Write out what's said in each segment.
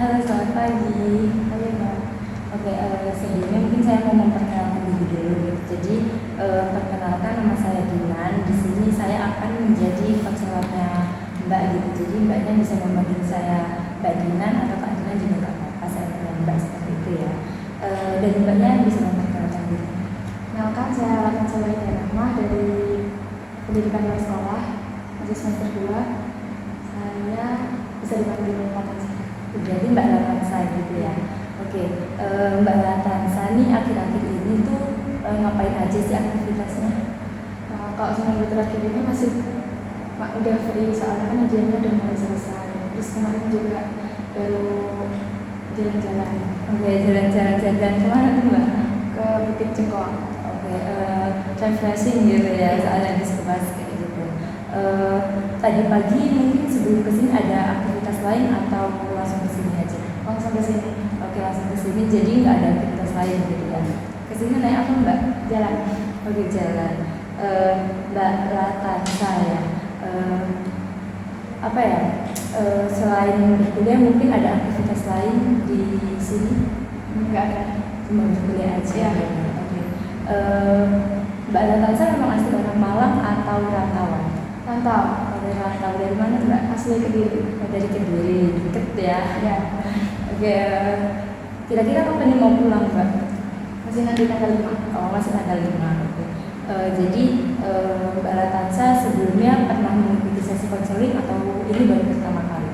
Halo, selamat pagi. Halo Mbak. Oke, sebelumnya mungkin saya mau memperkenalkan diri dulu gitu. Jadi, perkenalkan nama saya Dinan. Di sini saya akan menjadi konselornya Mbak gitu. Jadi Mbaknya bisa memanggil saya Mbak Dinan atau Kak Dinan juga nggak apa-apa. Saya panggil Mbak seperti itu ya. Dan Mbaknya bisa memperkenalkan diri. Kenalkan, saya Ratna Selain Rahma dari Pendidikan Luar Sekolah, masih semester 2. Saya bisa dipanggil Latansa. Jadi Mbak Latansa gitu ya. Oke, Mbak Latansa nih akhir-akhir ini tuh ngapain aja sih aktivitasnya? Kalau seminggu terakhir ini masih udah free, soalnya kan ujiannya udah mulai selesai. Terus kemarin juga baru jalan-jalan. Oke, jalan-jalan kemana tuh Mbak? Ke Bukit Cengkoang. Oke, refreshing gitu ya, soalnya habis kebas kayak gitu. Tadi pagi mungkin sebelum kesini ada aktivitas lain atau langsung kesini aja? Langsung ke sini. Oke, langsung kesini, jadi nggak ada aktivitas lain gitu ya. Kesini naik apa Mbak? Jalan. Oke, jalan. Mbak Latansa ya. Apa ya? Selain berkuliah mungkin ada aktivitas lain di sini? Enggak ada. Cuma berkuliah aja. Ya. Oke. Mbak Latansa memang asli orang Malang atau rantauan? Rantau. Dari rantau dari mana Mbak? Asli Kediri. Dari Kediri, deket ya. Ya. Oke. Kira-kira kapan nih mau pulang Mbak? Masih nanti tanggal 5. Oh, masih tanggal 5. Oke. Jadi Mbak Latansa sebelumnya pernah mengikuti sesi konseling atau ini baru pertama kali?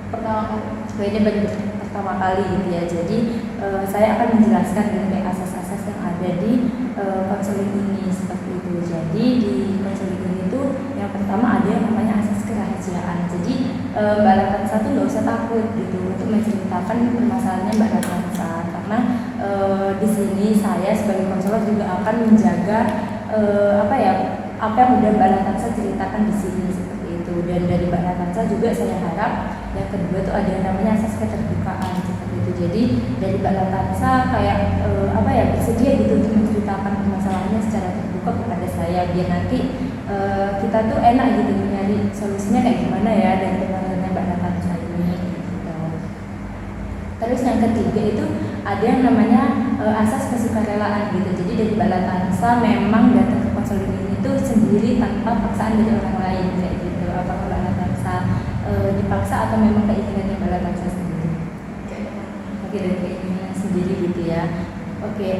Pertama kali. Ini baru pertama kali gitu ya. Jadi saya akan menjelaskan mengenai asas-asas yang ada di konseling ini seperti itu. Jadi di konseling ini tuh yang pertama ada yang namanya asas kerahasiaan. Jadi Mbak Latansa tuh nggak usah takut gitu untuk menceritakan permasalahannya Mbak Latansa, karena di sini saya sebagai konselor juga akan menjaga apa yang udah Mbak Latansa ceritakan di sini seperti itu. Dan dari Mbak Latansa juga saya harap yang kedua tuh ada yang namanya asas keterbukaan seperti itu. Jadi dari Mbak Latansa kayak bersedia gitu untuk menceritakan permasalahannya secara terbuka kepada saya, biar nanti kita tuh enak gitu nyari solusinya kayak gimana ya dari permasalahannya Mbak Latansa ini gitu. Terus yang ketiga itu ada yang namanya asas kesukarelaan gitu. Jadi dari Mbak Latansa memang datang ke konseling ini tuh sendiri tanpa paksaan dari orang lain kayak gitu. Apakah Mbak Latansa dipaksa atau memang keinginannya Mbak Latansa sendiri? Oke, dari keinginan sendiri gitu ya. Oke,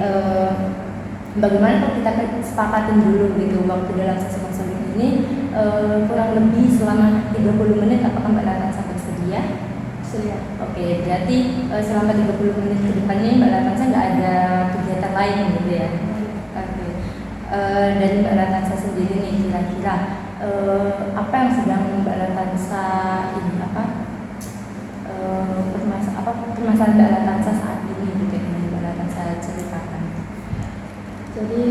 bagaimana kalau kita sepakatin dulu gitu waktu dalam sesi konseling ini kurang lebih selama 30 menit, apakah Mbak Latansa bersedia? Sedia. Oke, berarti selama 30 menit ke depannya Mbak Latansa nggak ada kegiatan lain gitu ya? Oke. Dari Mbak Latansa sendiri nih kira-kira apa yang sedang Mbak Latansa ini permasalahan Mbak Latansa saat ini gitu yang Mbak Latansa ceritakan? Jadi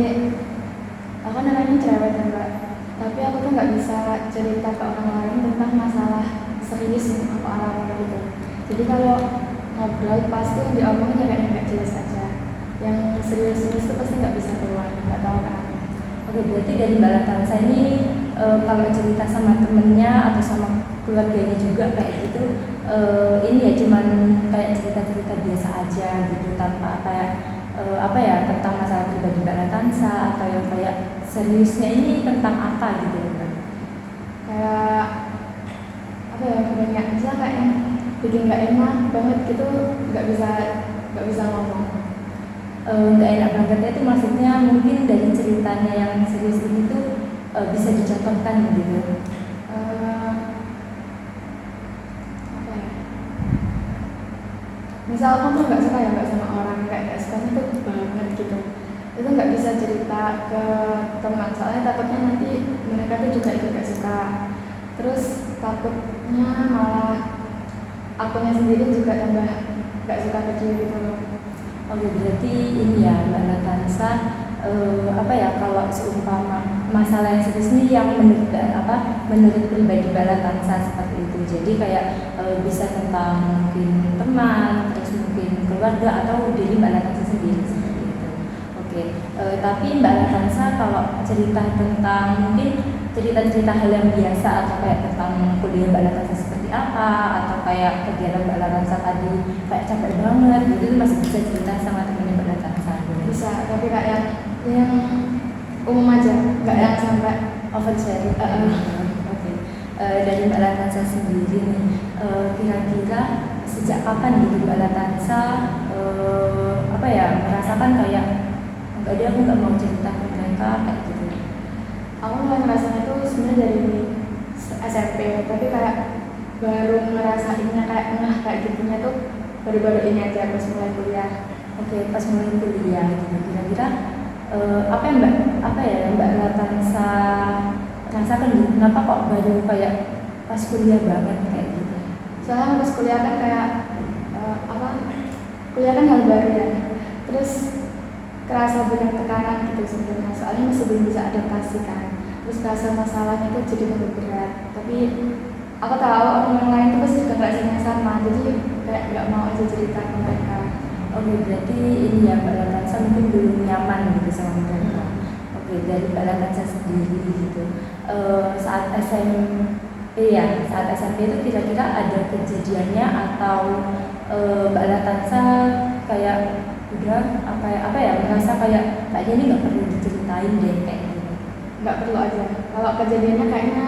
aku namanya cerewet ya Mbak, tapi aku tuh nggak bisa cerita ke orang lain tentang masalah serius yang aku alami gitu. Jadi kalau ngobrol pasti yang diomongin kayak nggak jelas aja, yang serius-serius itu pasti nggak bisa keluar, nggak tahu kenapa. Oke, berarti dari Mbak Latansa ini kalau cerita sama temennya atau sama keluarganya juga kayak gitu, ini ya cuman kayak cerita-cerita biasa aja gitu, tanpa tentang masalah pribadi Mbak Latansa, atau yang kayak seriusnya ini tentang apa gitu Mbak? Kayak banyak misalnya kayak yang bikin nggak enak banget gitu, nggak bisa ngomong. Nggak enak bangetnya itu maksudnya mungkin dari ceritanya yang serius ini tuh bisa dicontohkan gitu. Misal kamu nggak suka ya Mbak sama orang, kayak nggak sukanya tuh banget gitu, itu nggak bisa cerita ke teman, soalnya takutnya nanti mereka tuh juga ikut nggak suka, terus takutnya malah akunya sendiri juga tambah nggak suka ke dia gitu. Oke, berarti ini ya Mbak Latansa kalau seumpama masalah yang serius ini yang menurut pribadi Mbak Latansa seperti itu. Jadi kayak bisa tentang mungkin teman, terus mungkin keluarga atau diri Mbak Latansa sendiri seperti itu. Oke, tapi Mbak Latansa kalau cerita tentang mungkin cerita-cerita hal yang biasa atau kayak tentang kuliah Mbak Latansa seperti apa, atau kayak kegiatan Mbak Latansa tadi kayak capek banget gitu, itu masih bisa cerita sama temennya Mbak Latansa. Bisa, tapi kayak yang umum aja, nggak yang sampai Oversharing. Oke. Dari Mbak Latansa sendiri nih, kira-kira sejak kapan gitu Mbak Latansa apa ya merasakan kayak enggak dia, aku nggak mau cerita ke mereka kayak gitu. Aku mulai ngerasain itu sebenarnya dari SMP, tapi kayak baru ngerasainnya kayak gitunya tuh baru-baru ini aja pas mulai kuliah. Oke, pas mulai kuliah gitu, kira-kira apa yang Mbak Latansa rasakan gitu, kenapa kok baru kayak pas kuliah banget kayak gitu? Soalnya pas kuliah kan kayak kuliah kan hal baru ya, terus kerasa banyak tekanan gitu sebenarnya, soalnya masih belum bisa adaptasi kan, terus kerasa masalahnya itu jadi lebih berat. Tapi aku tahu orang lain tuh pasti juga ngerasainnya sama, jadi kayak nggak mau aja cerita ke mereka. Oke, berarti ini ya Mbak Latansa mungkin belum nyaman gitu sama mereka. Oke, dari Mbak Latansa sendiri gitu, saat SMP ya, saat SMP itu kira-kira ada kejadiannya atau Mbak Latansa kayak udah apa ya merasa kayak kayaknya ini nggak perlu diceritain deh kayak gitu? Nggak perlu aja. Kalau kejadiannya kayaknya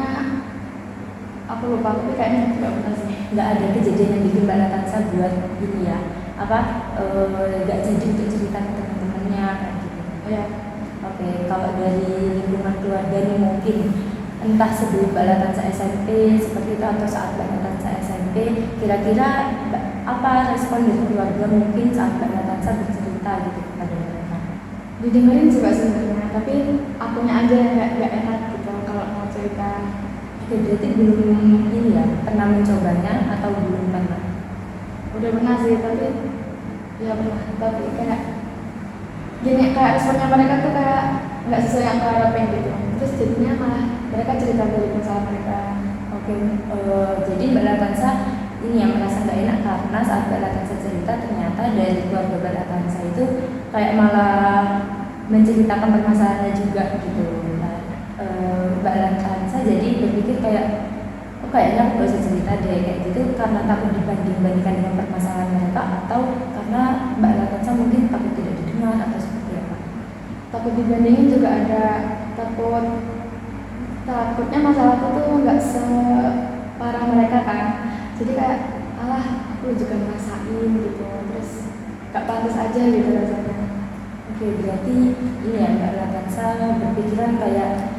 aku lupa, tapi kayaknya nggak pernah sih. Nggak ada kejadian yang bikin Mbak Latansa buat ini ya nggak jadi untuk cerita ke teman-temannya kayak gitu. Ya. Oke, kalau dari lingkungan keluarga nih mungkin entah sebelum Mbak Latansa SMP seperti itu atau saat Mbak Latansa SMP, kira-kira apa respon dari keluarga mungkin saat Mbak Latansa bercerita gitu kepada mereka? Didengerin juga sebenarnya, tapi akunya aja yang nggak enak gitu kalau mau cerita. Oke, berarti belum ini ya pernah mencobanya atau belum pernah? Udah pernah sih, tapi ya pernah, tapi kayak gini, kayak responnya mereka tuh kayak nggak sesuai yang aku harapin gitu, terus jadinya malah mereka cerita dari masalah mereka. Oke, jadi Mbak Latansa ini yang merasa nggak enak karena saat Mbak Latansa cerita ternyata dari keluarga Mbak Latansa itu kayak malah menceritakan permasalahannya juga gitu. Nah, Mbak Latansa jadi berpikir kayak kayaknya aku gak usah cerita deh kayak gitu karena takut dibanding-bandingkan dengan permasalahan mereka, atau karena Mbak Latansa mungkin takut tidak didengar atau seperti apa? Takut dibandingin juga ada, takutnya masalahku tuh nggak separah mereka kan, jadi kayak alah aku juga ngerasain gitu, terus gak pantas aja gitu rasanya. Oke, berarti ini ya Mbak Latansa berpikiran kayak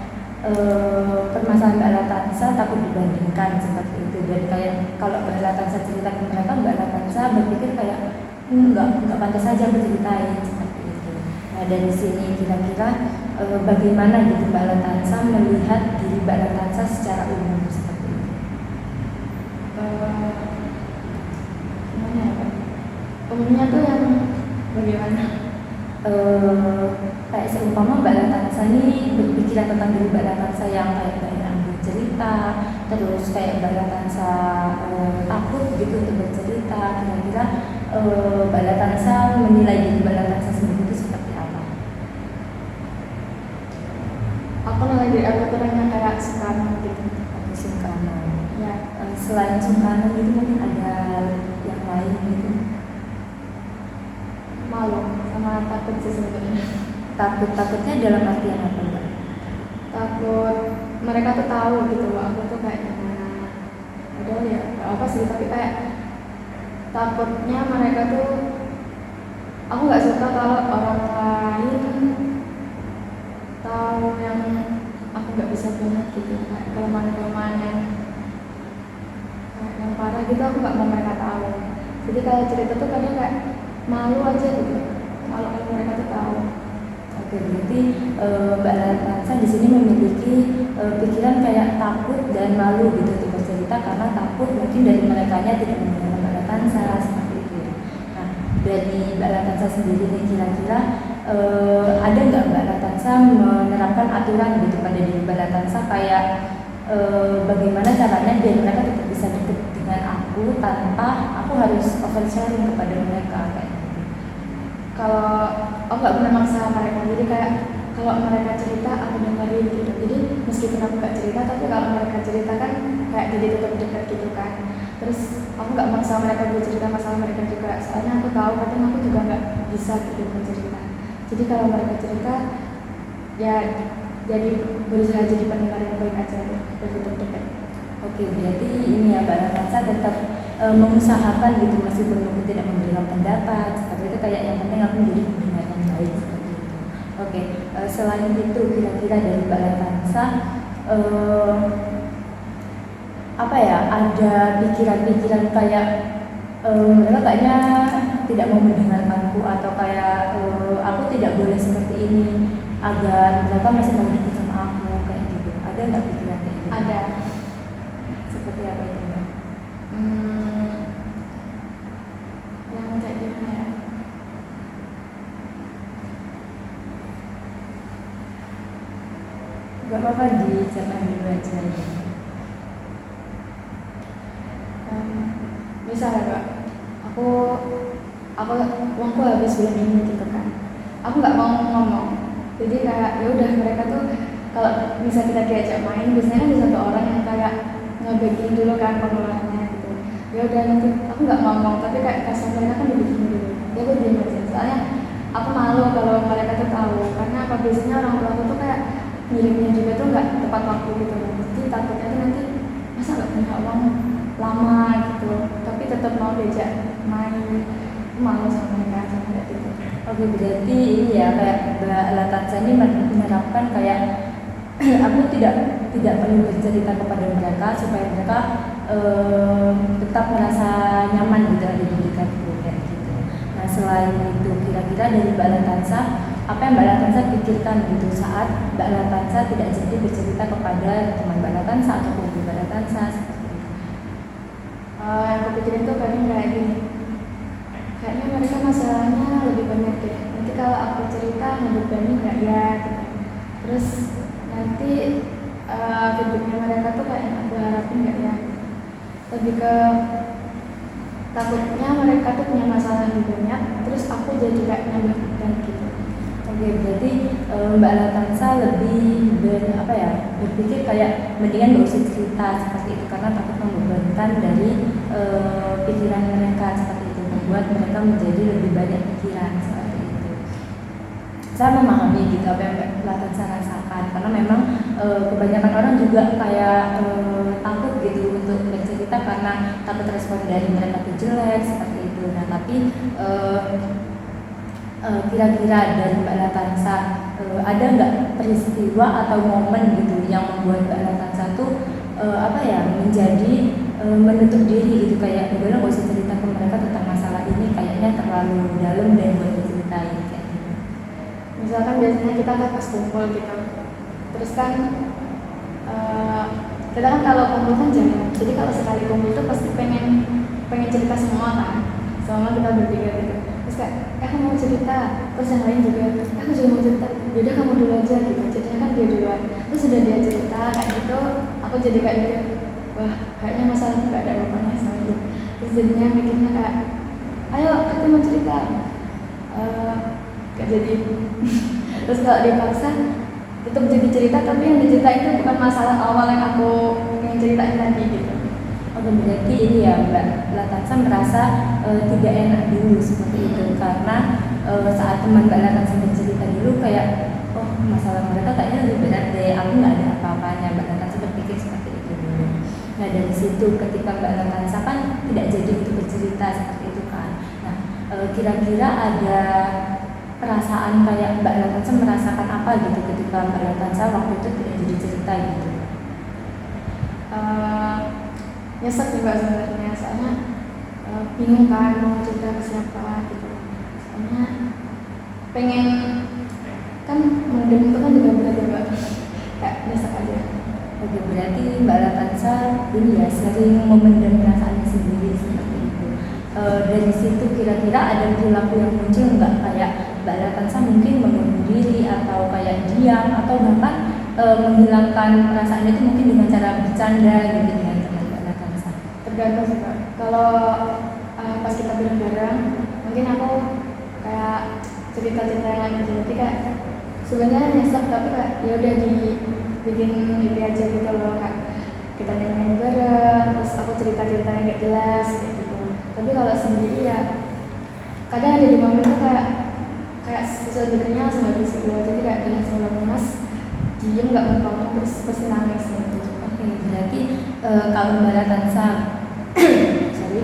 permasalahan Mbak Latansa takut dibandingkan seperti itu, dan kayak kalau Mbak Latansa cerita ke mereka, Mbak Latansa berpikir kayak nggak pantas saja aku ceritain seperti itu. Nah, dari sini kira-kira bagaimana gitu Mbak Latansa melihat diri Mbak Latansa secara umum seperti itu? Gimana ya Pak? Umumnya tuh yang bagaimana? Kayak seumpama Mbak Latansa ini berpikiran tentang diri Mbak Latansa yang kayak banyak bercerita, terus kayak Mbak Latansa takut gitu untuk bercerita, kira-kira Mbak Latansa menilai diri Mbak Latansa sendiri itu seperti apa? Aku nilai diri aku tuh orangnya kayak sungkan gitu. Sungkanan. Ya. Selain sungkanan itu mungkin ada yang lain gitu? Malu sama takut sih sebenarnya. Takutnya dalam artian apa Mbak? Takut mereka tuh tahu gitu aku tuh kayak gimana. Padahal ya gak apa sih, tapi kayak takutnya mereka tuh, aku nggak suka kalau orang lain tahu yang aku nggak bisa banget gitu, kayak kelemahan-kelemahan yang parah gitu, aku nggak mau mereka tahu. Jadi kalau cerita tuh kadang kayak malu aja gitu kalau mereka tuh tahu. Oke, berarti Mbak Latansa di sini memiliki pikiran kayak takut dan malu gitu untuk bercerita karena takut mungkin dari merekanya tidak mengenal Mbak Latansa seperti itu. Nah, dari Mbak Latansa sendiri nih kira-kira ada nggak Mbak Latansa menerapkan aturan gitu pada diri Mbak Latansa kayak bagaimana caranya biar mereka tetap bisa dekat dengan aku tanpa aku harus oversharing kepada mereka kayak gitu? Kalau aku nggak pernah maksa mereka, jadi kayak kalau mereka cerita aku dengerin gitu. Jadi meskipun aku nggak cerita, tapi kalau mereka cerita kan kayak jadi tetap dekat gitu kan. Terus aku nggak maksa mereka bercerita masalah mereka juga, soalnya aku tahu kadang aku juga nggak bisa gitu bercerita. Jadi kalau mereka cerita ya jadi berusaha jadi pendengar yang baik aja dan tetap dekat. Oke, berarti ini ya Mbak Natasha tetap mengusahakan gitu meskipun aku tidak memberikan pendapat seperti itu, kayak yang penting aku menjadi pendengar yang baik seperti itu. Oke, selain itu kira-kira dari Mbak Natasha apa ya, ada pikiran-pikiran kayak mereka kayaknya tidak mau mendengarkanku atau kayak aku tidak boleh seperti ini agar mereka masih mau dekat sama aku kayak gitu, ada nggak pikiran kayak gitu? Ada. Seperti apa itu Mbak? Yang kayak gimana ya? Gak apa-apa diceritakan dulu aja ya. Misalnya Kak, aku uangku habis bulan ini gitu kan, aku nggak mau ngomong, jadi kayak ya udah mereka tuh kalau bisa kita diajak main biasanya kan ada satu orang yang kayak ngebagiin dulu kan pengeluarannya gitu, ya udah nanti aku nggak ngomong tapi kayak kasih mereka kan dibikin dulu, ya aku diam aja, soalnya aku malu kalau mereka tuh tahu, karena apa biasanya orang tua aku tuh kayak ngirimnya juga tuh nggak tepat waktu gitu kan, jadi takutnya tuh nanti masa nggak punya uang lama gitu, tapi tetap mau diajak main, malu sama mereka sama kayak gitu. Oke, berarti ini ya kayak Mbak Natasha ini menerapkan kayak aku tidak perlu bercerita kepada mereka supaya mereka tetap merasa nyaman gitu ada di dekatku kayak gitu. Nah selain itu kira-kira dari Mbak Natasha apa yang Mbak Natasha pikirkan gitu saat Mbak Natasha tidak jadi bercerita kepada teman Mbak Natasha atau keluarga Mbak Natasha? Yang aku pikirin tuh kadang kayak gini, kayaknya mereka masalahnya lebih banyak deh, nanti kalau aku cerita ngebebani nggak ya gitu. Terus nanti feedbacknya mereka tuh kayak yang aku harapin nggak ya, lebih ke takutnya mereka tuh punya masalah lebih banyak, terus aku jadi kayak nambah beban gitu. Oke, berarti Mbak Natasha lebih berpikir kayak mendingan gak usah cerita seperti itu karena takut membebankan dari pikiran mereka seperti itu, membuat mereka menjadi lebih banyak pikiran seperti itu. Saya memahami gitu apa yang Mbak Natasha rasakan karena memang kebanyakan orang juga kayak takut gitu untuk bercerita karena takut respon dari mereka itu jelek seperti itu. Nah tapi kira-kira dari Mbak Natasha ada nggak peristiwa atau momen gitu yang membuat Mbak Natasha tuh menjadi menutup diri gitu kayak udah nggak usah cerita ke mereka tentang masalah ini kayaknya terlalu dalam dan buat diceritain kayak gitu. Misalkan biasanya kita kan pas kumpul gitu, terus kan kita kan kalau kumpul kan jarang, jadi kalau sekali kumpul tuh pasti pengen cerita semua kan, sama kita bertiga gitu. Terus kayak aku mau cerita, terus yang lain juga aku juga mau cerita, yaudah kamu dulu aja gitu, jadinya kan dia duluan, terus sudah dia cerita kayak gitu, aku jadi kayak gitu, wah kayaknya masalahnya nggak ada apa-apanya sama dia, terus jadinya mikirnya kayak ayo kita mau cerita, gak jadi. Terus kalau dia paksa tetap jadi cerita, tapi yang diceritain itu bukan masalah awal yang aku ingin ceritain tadi gitu. Oke, berarti ini ya Mbak Natasha merasa tidak enak dulu seperti itu karena saat teman Mbak Natasha bercerita dulu kayak oh masalah mereka kayaknya lebih berat deh, aku nggak ada apa-apanya. Mbak Natasha berpikir seperti itu dulu. Nah dari situ ketika Mbak Natasha kan tidak jadi untuk bercerita seperti itu kan. Nah kira-kira ada perasaan kayak Mbak Natasha merasakan apa gitu ketika Mbak Natasha waktu itu tidak jadi cerita gitu? Nyesek juga sebenarnya, soalnya bingung kan mau cerita ke siapa gitu, soalnya pengen kan mendem itu kan juga berat ya Mbak, kayak nyesek aja. Oke, berarti Mbak Natasha ini ya sering memendam perasaannya sendiri seperti itu. Dari situ kira-kira ada perilaku yang muncul nggak kayak Mbak Natasha mungkin mengurung diri atau kayak diam atau bahkan menghilangkan perasaan itu mungkin dengan cara bercanda gitu dengan teman Mbak Natasha? Tergantung sih Mbak. Kalau pas kita bareng-bareng, mungkin aku kayak cerita-cerita yang lain aja. Jadi kayak sebenarnya nyesek tapi kayak ya udah dibikin happy aja gitu loh kak. kita nyanyi bareng, terus aku cerita-ceritanya gak jelas kayak gitu. Tapi kalau sendiri ya kadang ada di momen itu kayak sebenarnya langsung habis gitu, jadi kayak langsung lemas, diem nggak ngomong terus pasti nangis gitu. Oke, berarti kalau Mbak Latansa sorry,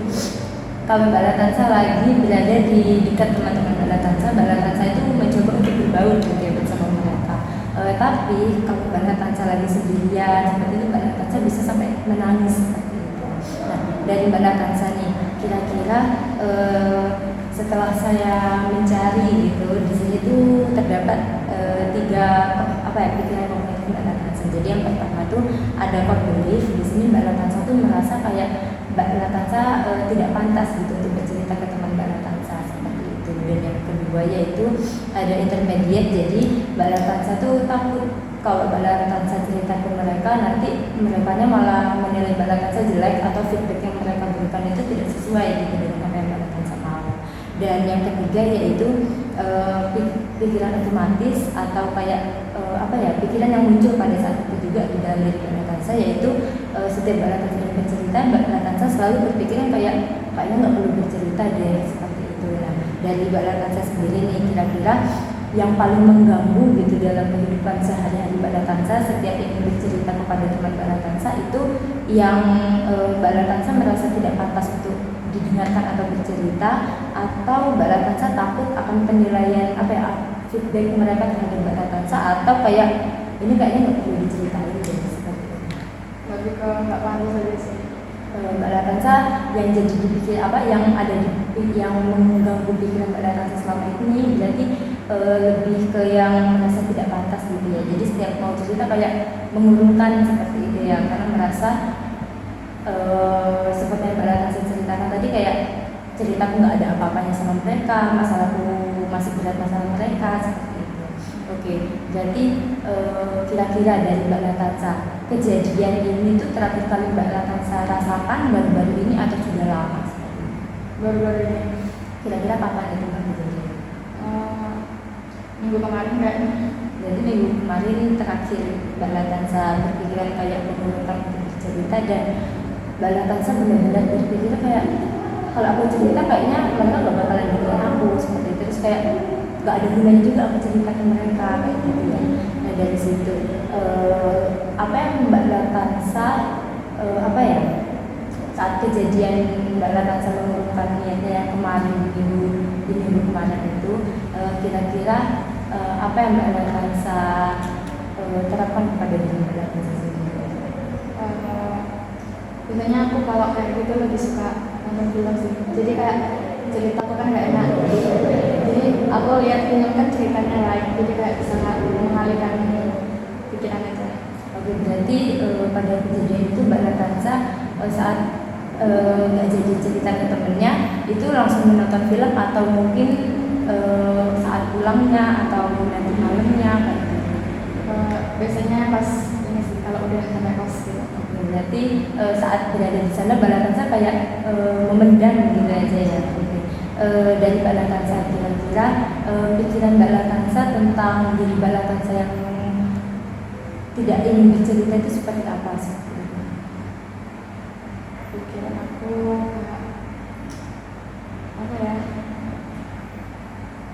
kalau Mbak Latansa lagi berada di dekat teman-teman Mbak Latansa itu mencoba untuk berbaur gitu ya bersama mereka. Tapi kalau Mbak Latansa lagi sendirian seperti itu, Mbak Latansa bisa sampai menangis seperti itu. Nah, dari Mbak Latansa nih, kira-kira setelah saya mencari gitu, di sini tuh terdapat tiga pikiran kognitif Mbak Latansa. Jadi yang pertama tuh ada core belief. Di sini Mbak Latansa tuh merasa kayak Mbak Latansa tidak pantas gitu untuk bercerita ke teman Mbak Latansa seperti itu. Dan yang kedua yaitu ada intermediate. Jadi Mbak Latansa tuh takut kalau Mbak Latansa cerita ke mereka nanti mereka malah menilai Mbak Latansa jelek atau feedback yang mereka berikan itu tidak sesuai gitu dengan apa yang Mbak Latansa mau. Dan yang ketiga yaitu pikiran otomatis atau kayak pikiran yang muncul pada saat itu juga di dalam diri Mbak Latansa, yaitu setiap Mbak Latansa bercerita, Mbak Latansa selalu berpikiran kayaknya nggak perlu bercerita deh seperti itu. Nah, dari Mbak Latansa sendiri nih, kira-kira yang paling mengganggu gitu dalam kehidupan sehari-hari Mbak Latansa setiap ingin bercerita kepada teman Mbak Latansa itu yang Mbak Latansa merasa tidak pantas untuk didengarkan atau bercerita, atau Mbak Latansa takut akan penilaian feedback mereka terhadap Mbak Latansa, atau kayak ini kayaknya nggak perlu diceritain deh seperti itu. Lebih ke nggak pantas aja sih. Mbak Latansa yang jadi dipikir yang ada yang mengganggu pikiran Mbak Latansa selama ini berarti lebih ke yang merasa tidak pantas gitu ya. Jadi setiap mau cerita kayak mengurungkan seperti itu ya, karena merasa seperti yang Mbak Latansa ceritakan tadi kayak ceritaku nggak ada apa-apanya sama mereka, masalahku masih berat masalah mereka seperti itu. Oke, jadi kira-kira dari Mbak Latansa kejadian ini tuh terakhir kali Mbak Latansa rasakan baru-baru ini atau sudah lama? Baru-baru ini. Kira-kira kapan itu Mbak kejadian? Minggu kemarin kayaknya. Jadi minggu kemarin terakhir Mbak Latansa berpikiran kayak mengurungkan untuk bercerita, dan Mbak Latansa benar-benar berpikir kayak kalau aku cerita kayaknya mereka gak bakalan dengar aku seperti itu, terus kayak gak ada gunanya juga aku cerita ke mereka kayak gitu ya. Nah dari situ apa yang Mbak Latansa saat kejadian Mbak Latansa mengurungkan niatnya yang kemarin di minggu kemarin itu, kira-kira apa yang Mbak Latansa terapkan kepada diri Mbak Latansa sendiri? Biasanya aku kalau kayak gitu lebih suka nonton film sih. Jadi kayak cerita aku kan gak enak. Jadi aku lihat film kan ceritanya lain. Jadi kayak bisa mengalihkan pikiran aja. Oke, berarti pada kejadian itu Mbak Latansa saat nggak jadi cerita ke temennya itu langsung menonton film, atau mungkin saat pulangnya atau nanti malamnya kayak gitu? Biasanya pas ini sih kalau udah sampai kos gitu. Berarti saat berada di sana Mbak Latansa kayak memendam gitu aja ya. Dari Mbak Latansa, kira-kira pikiran Mbak Latansa tentang diri Mbak Latansa yang tidak ingin bercerita itu seperti apa sih? Pikiran aku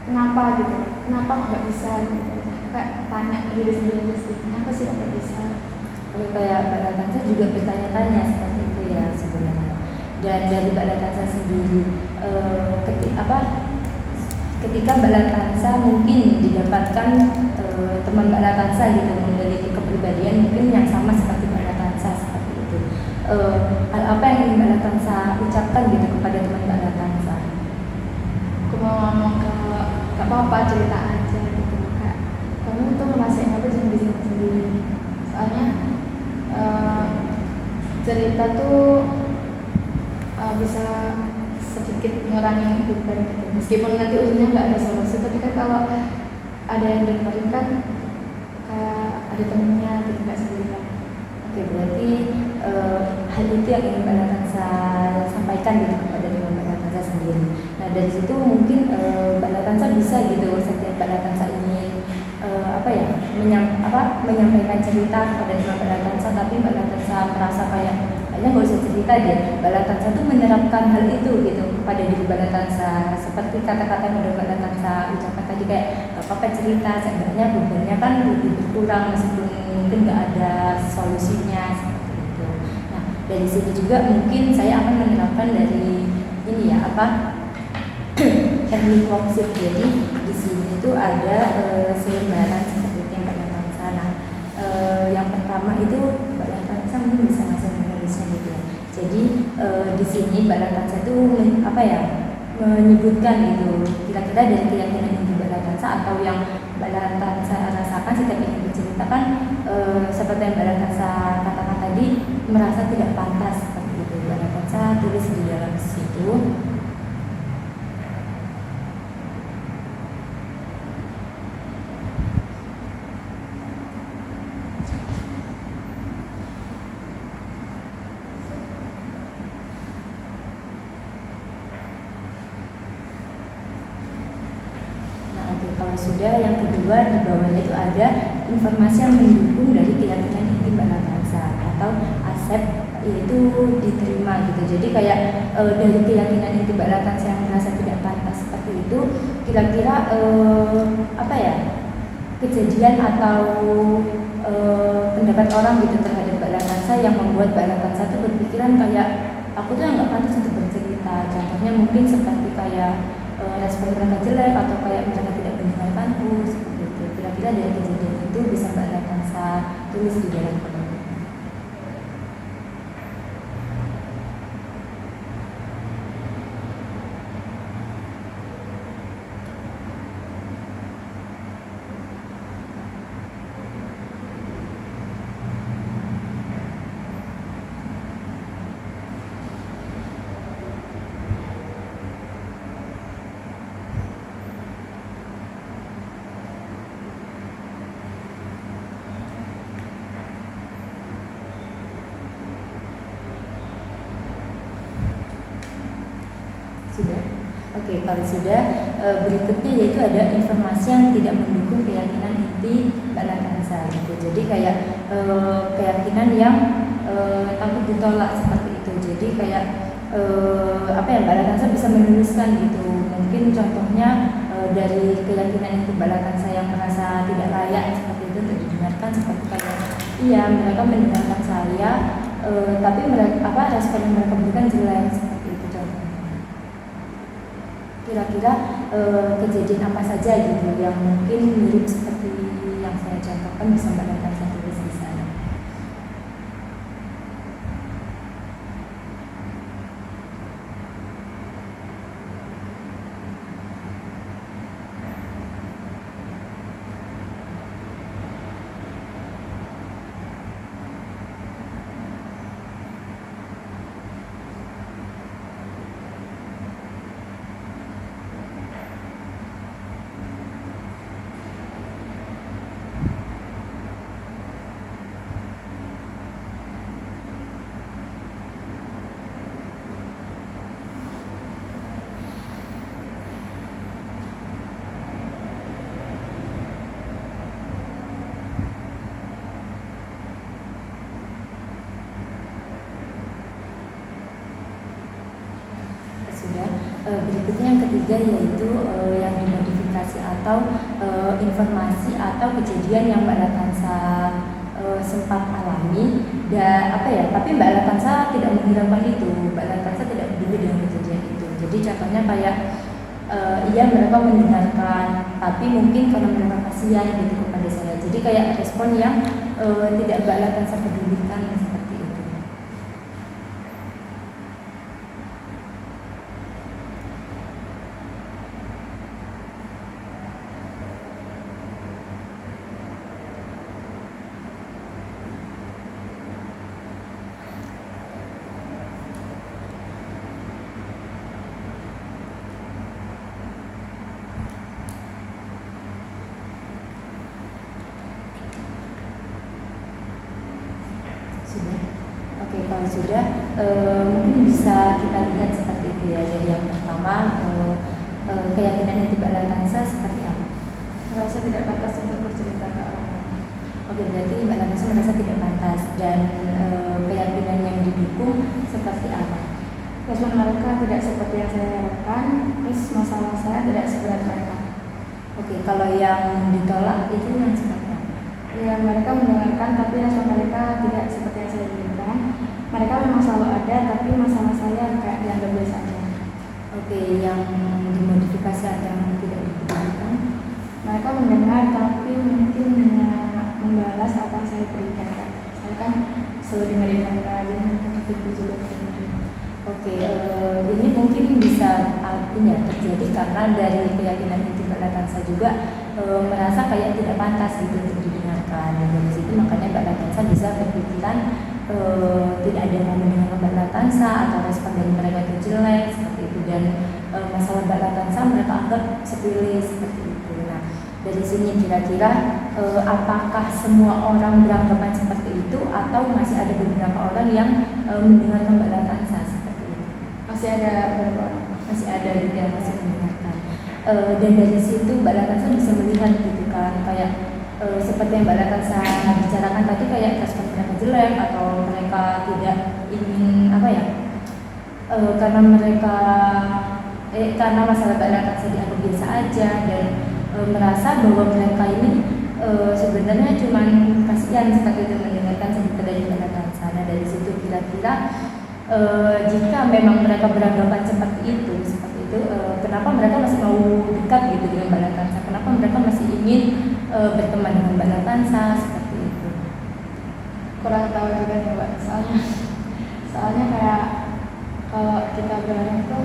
kenapa gitu? Kenapa nggak bisa? Gitu. Kayak tanya diri sendiri sih. Kenapa sih nggak bisa? Kayak Mbak Latansa juga bertanya-tanya seperti itu ya sebenarnya. Dan dari Mbak Latansa sendiri, ketika Mbak Latansa mungkin didapatkan teman Mbak Latansa gitu memiliki kepribadian mungkin yang sama seperti Mbak Latansa seperti itu, hal apa yang ingin Mbak Latansa ucapkan gitu kepada teman Mbak Latansa? Aku mau ngomong gak apa-apa, cerita aja gitu. Kayak kamu tuh ngerasain apa jangan disimpan sendiri. Soalnya cerita tuh bisa sedikit mengurangi beban gitu. Meskipun nanti ujungnya nggak ada solusi, tapi kan kalau ada yang dengerin kan kayak ada temennya gitu, nggak sendirian. Oke, berarti hal itu yang ingin Mbak Latansa sampaikan gitu kepada teman Mbak Latansa sendiri. Nah dari situ mungkin Mbak Latansa bisa gitu setiap Mbak Latansa ingin menyampaikan cerita kepada teman Mbak Latansa, tapi Mbak Latansa merasa kayaknya nggak usah cerita deh, Balatansa tuh menerapkan hal itu gitu pada diri Balatansa, seperti kata-kata yang udah Balatansa ucapkan tadi, kayak gak apa-apa cerita, sebenarnya bebannya kan lebih berkurang meskipun mungkin nggak ada solusinya seperti itu. Nah, dari sini juga mungkin saya akan menerapkan dari ini ya, teknik worksheet. Jadi di sini tuh ada selembaran seperti itu yang Balatansa. Nah, yang pertama itu Balatansa mungkin bisa ngasih menulisnya gitu ya. Jadi di sini Balatansa itu menyebutkan gitu kira-kira dari keyakinan inti Balatansa atau yang Balatansa rasakan setiap ingin bercerita kan, seperti yang Balatansa katakan tadi, merasa tidak pantas seperti itu. Balatansa tulis di dalam situ. Kalau sudah, yang kedua di bawahnya itu ada informasi yang mendukung dari keyakinan inti Balatansa atau ASEP, yaitu diterima gitu. Jadi kayak dari keyakinan inti Balatansa yang merasa tidak pantas seperti itu, kira-kira kejadian atau pendapat orang gitu terhadap Balatansa yang membuat Balatansa itu berpikiran kayak aku tuh nggak pantas untuk bercerita. Contohnya mungkin seperti kayak respon mereka jelek atau kayak mereka tidak mendengarkanku seperti itu. Kira-kira dari kejadian itu bisa Balatansa tulis di dalam kolom. Sudah? Oke, kalau sudah, berikutnya yaitu ada informasi yang tidak mendukung keyakinan inti Balatansa gitu. Jadi kayak keyakinan yang takut ditolak seperti itu. Jadi kayak Balatansa bisa menuliskan gitu. Mungkin contohnya dari keyakinan inti Balatansa yang merasa tidak layak seperti itu untuk didengarkan, seperti kayak iya mereka mendengarkan saya, tapi mereka respon yang mereka berikan jelek seperti itu contohnya. Kira-kira kejadian apa saja gitu yang mungkin mirip seperti yang saya contohkan bisa Balatansa tulis di sana. Berikutnya yang ketiga yaitu yang dimodifikasi atau informasi atau kejadian yang Balatansa sempat alami tapi Balatansa tidak menghiraukan itu. Balatansa tidak peduli dengan kejadian itu. Jadi contohnya kayak mereka mendengarkan, tapi mungkin karena mereka kasihan gitu kepada saya. Jadi kayak respon yang tidak Balatansa pedulikan seperti itu. Oke, kalau sudah mungkin bisa kita lihat seperti itu ya. Jadi yang pertama keyakinan inti Balatansa seperti apa? Merasa tidak pantas untuk bercerita ke orang lain. Oke, berarti Mbak Latansa merasa tidak pantas dan keyakinan yang didukung seperti apa? Respon mereka tidak seperti yang saya harapkan, terus masalah saya tidak seberat mereka. Oke, kalau yang ditolak itu yang seperti apa? Ya, mereka mendengarkan tapi respon mereka tidak seperti yang saya inginkan. Mereka memang selalu ada, tapi masalah saya kayak dianggap biasa aja. Oke, yang dimodifikasi atau yang tidak diperhatikan? Mereka mendengar tapi mungkin hanya membalas apa yang saya berikan. Saya kan selalu dengerin mereka aja, mereka tertipu juga. Oke, ini mungkin bisa terjadi karena dari keyakinan inti Mbak Latansa juga merasa kayak tidak pantas gitu untuk didengarkan. Dan dari situ makanya Mbak Latansa bisa berpikiran tidak ada yang mau mendengar Mbak Latansa atau respon dari mereka itu jelek seperti itu, dan masalah Mbak Latansa mereka anggap sepele seperti itu. Nah, dari sini kira-kira apakah semua orang beranggapan seperti itu atau masih ada beberapa orang yang mendengarkan Mbak Latansa? Masih ada beberapa orang, masih ada yang masih mendengarkan, dan dari situ Mbak Latansa bisa melihat gitu kan, kayak seperti yang Mbak Latansa bicarakan tadi, kayak respon mereka jelek atau mereka tidak ingin karena mereka karena masalah Mbak Latansa dianggap biasa aja, dan merasa bahwa mereka ini sebenarnya cuma kasihan seperti itu mendengarkan cerita dari Mbak Latansa. Nah, dari situ kira-kira jika memang mereka beranggapan seperti itu, kenapa mereka masih mau dekat gitu dengan Mbak Latansa? Kenapa mereka masih ingin berteman dengan Mbak Latansa seperti itu? Kurang tahu juga nih Mbak, soalnya kayak kalau kita berani tuh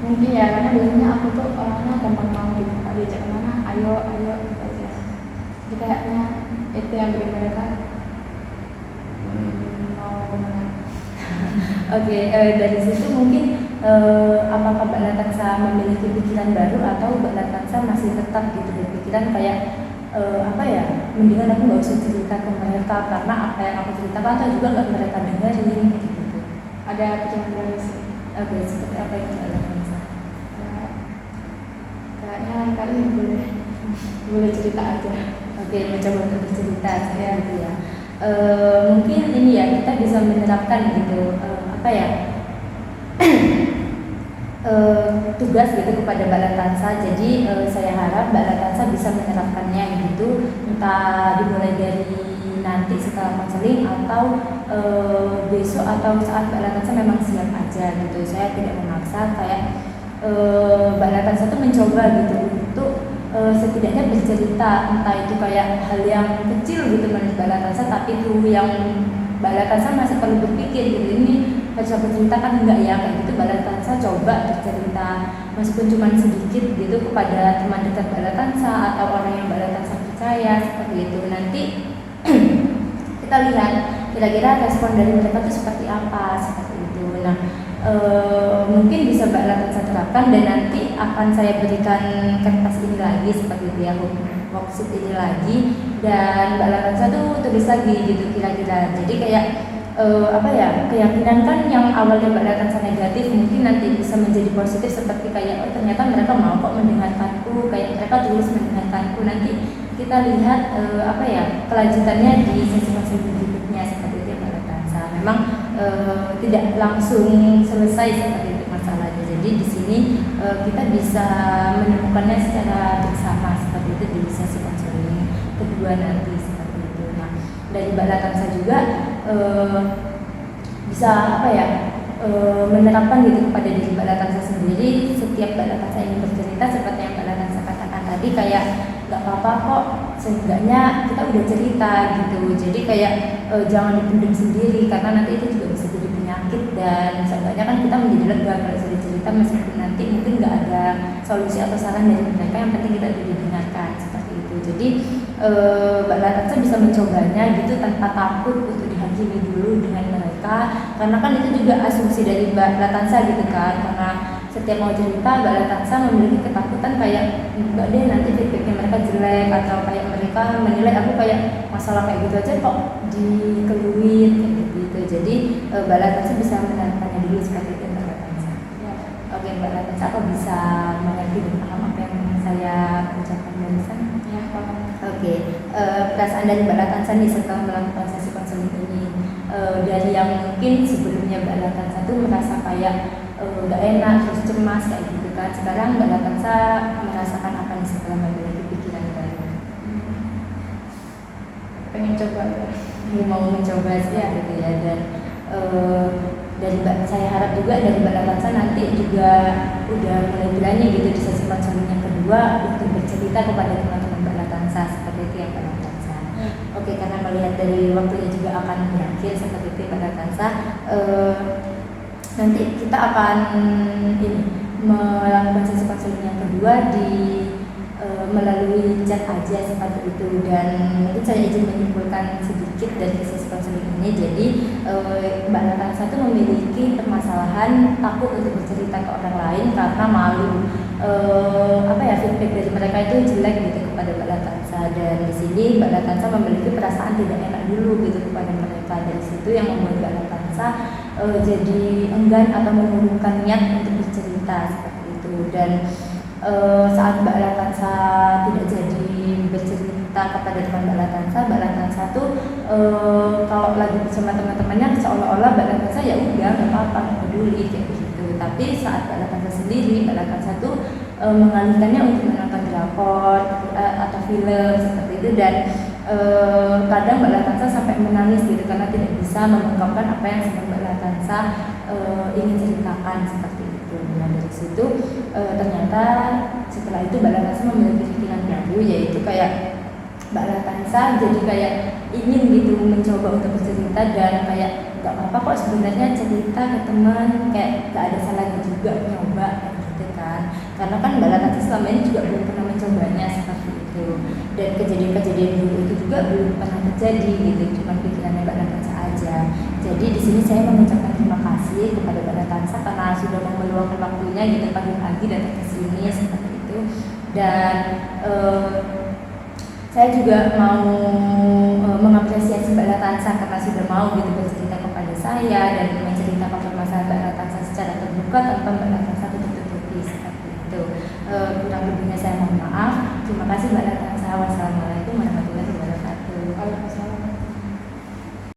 mungkin ya, karena biasanya aku tuh orangnya gampang mau gitu, kalau diajak kemana, ayo gitu aja. Jadi kayaknya itu yang bikin mereka mau kemana. Oke, dari situ mungkin apakah Mbak Latansa memiliki pikiran baru atau Mbak Latansa masih tetap gitu berpikiran kayak mendingan aku nggak usah cerita ke mereka karena apa yang aku ceritakan atau juga nggak mereka dengerin gitu. Ada pikiran baru sih. Oke, seperti apa yang Mbak Latansa? Kayaknya kali boleh cerita aja. Oke, mencoba untuk bercerita saya gitu ya. Mungkin ini ya, kita bisa menerapkan gitu tugas gitu kepada Mbak Latansa. Jadi saya harap Mbak Latansa bisa menerapkannya gitu, entah dimulai dari nanti setelah konseling atau besok atau saat Mbak Latansa memang siap aja gitu. Saya tidak memaksa, kayak Mbak Latansa tuh mencoba gitu untuk setidaknya bercerita, entah itu kayak hal yang kecil gitu menurut Mbak Latansa, tapi itu yang Mbak Latansa masih perlu berpikir gitu, ini harus aku ceritakan enggak ya, kayak gitu. Mbak Latansa coba bercerita meskipun cuma sedikit gitu kepada teman dekat Mbak Latansa atau orang yang Mbak Latansa percaya seperti itu. Nanti kita lihat kira-kira respon dari mereka itu seperti apa seperti itu. Nah, mungkin bisa Mbak Latansa terapkan, dan nanti akan saya berikan kertas ini lagi seperti itu ya, worksheet ini lagi, dan Mbak Latansa tuh tulis lagi gitu kira-kira. Jadi kayak keyakinan kan yang awalnya Mbak Latansa negatif mungkin nanti bisa menjadi positif, seperti kayak ternyata mereka mau kok mendengarkanku, kayak mereka tulus mendengarkanku. Nanti kita lihat kelanjutannya di sesi-sesi berikutnya seperti itu Mbak Latansa. Memang tidak langsung selesai seperti itu masalahnya. Jadi di sini kita bisa menemukannya secara bersama seperti itu di sesi konseling kedua nanti seperti itu. Nah, dari Mbak Latansa juga bisa menerapkan gitu kepada diri Mbak Latansa sendiri. Setiap Mbak Latansa ingin bercerita, seperti yang Mbak Latansa katakan tadi, kayak nggak apa-apa kok, seenggaknya kita udah cerita gitu. Jadi kayak jangan dipendam sendiri, karena nanti itu juga bisa jadi penyakit, dan seenggaknya kan kita menjadi lega kalau sudah cerita, meskipun nanti mungkin nggak ada solusi atau saran dari mereka, yang penting kita udah didengarkan seperti itu. Jadi Mbak Latansa bisa mencobanya gitu tanpa takut untuk dihakimi dulu dengan mereka, karena kan itu juga asumsi dari Mbak Latansa gitu kan, karena setiap mau cerita Mbak Latansa memiliki ketakutan kayak enggak deh nanti feedbacknya mereka jelek, atau kayak mereka menilai aku kayak masalah kayak gitu aja kok dikeluhin kayak gitu. Jadi Mbak Latansa bisa menerapkannya dulu seperti itu Mbak Latansa. Ya. Oke Mbak Latansa, aku bisa mengerti dan paham apa yang saya ucapkan barusan. Ya, paham. Oke, perasaan dari Mbak Latansa nih setelah melakukan sesi konseling ini. Dari yang mungkin sebelumnya Mbak Latansa tuh merasa kayak gak enak, terus cemas kayak gitu kan. Sekarang Mbak Latansa merasakan apa nih setelah memiliki pikiran baru? Pengen coba ya. Mau mencoba seperti itu ya. Dan saya harap juga dari Mbak Latansa nanti juga udah mulai berani gitu di sesi konseling yang kedua untuk bercerita kepada teman-teman Mbak Latansa seperti itu ya Mbak Latansa. Oke, karena melihat dari waktunya juga akan berakhir seperti itu Mbak Latansa, nanti kita akan melakukan sesi konseling yang kedua melalui chat aja seperti itu. Dan mungkin saya izin menyimpulkan sedikit dari sesi konseling ini. Jadi Mbak Latansa itu memiliki permasalahan takut untuk bercerita ke orang lain karena malu feedback dari mereka itu jelek gitu kepada Mbak Latansa. Dan di sini Mbak Latansa memiliki perasaan tidak enak dulu gitu kepada mereka. Dari situ yang membuat Mbak Latansa jadi enggan atau mengurungkan niat untuk bercerita seperti itu. Dan saat Mbak Latansa tidak jadi bercerita kepada teman Mbak Latansa tuh kalau lagi bersama teman-temannya seolah-olah Mbak Latansa ya udah nggak apa-apa, nggak peduli kayak gitu. Tapi saat Mbak Latansa sendiri, Mbak Latansa tuh mengalihkannya untuk menonton drakor atau film seperti itu. Dan kadang Mbak Latansa sampai menangis gitu karena tidak bisa mengungkapkan apa yang sedang Mbak Latansa ingin ceritakan seperti itu. Nah dari situ ternyata setelah itu Mbak Latansa memiliki pikiran baru, yaitu kayak Mbak Latansa jadi kayak ingin gitu mencoba untuk bercerita. Dan kayak gak apa-apa kok sebenarnya cerita ke teman, kayak gak ada salahnya juga nyoba gitu kan. Karena kan Mbak Latansa selama ini juga belum pernah mencobanya seperti itu. Dan kejadian-kejadian dulu itu juga belum pernah terjadi gitu, cuma pikirannya Mbak Latansa aja. Jadi di sini saya mengucapkan terima kasih kepada Mbak Latansa karena sudah meluangkan waktunya gitu pagi-pagi datang ke sini seperti itu. Dan saya juga mau mengapresiasi Mbak Latansa karena sudah mau gitu bercerita kepada saya dan menceritakan permasalahan Mbak Latansa secara terbuka tanpa Mbak Latansa tutup-tutupi seperti itu. Kurang lebihnya saya mohon maaf. Terima kasih Mbak Latansa. Wassalamualaikum.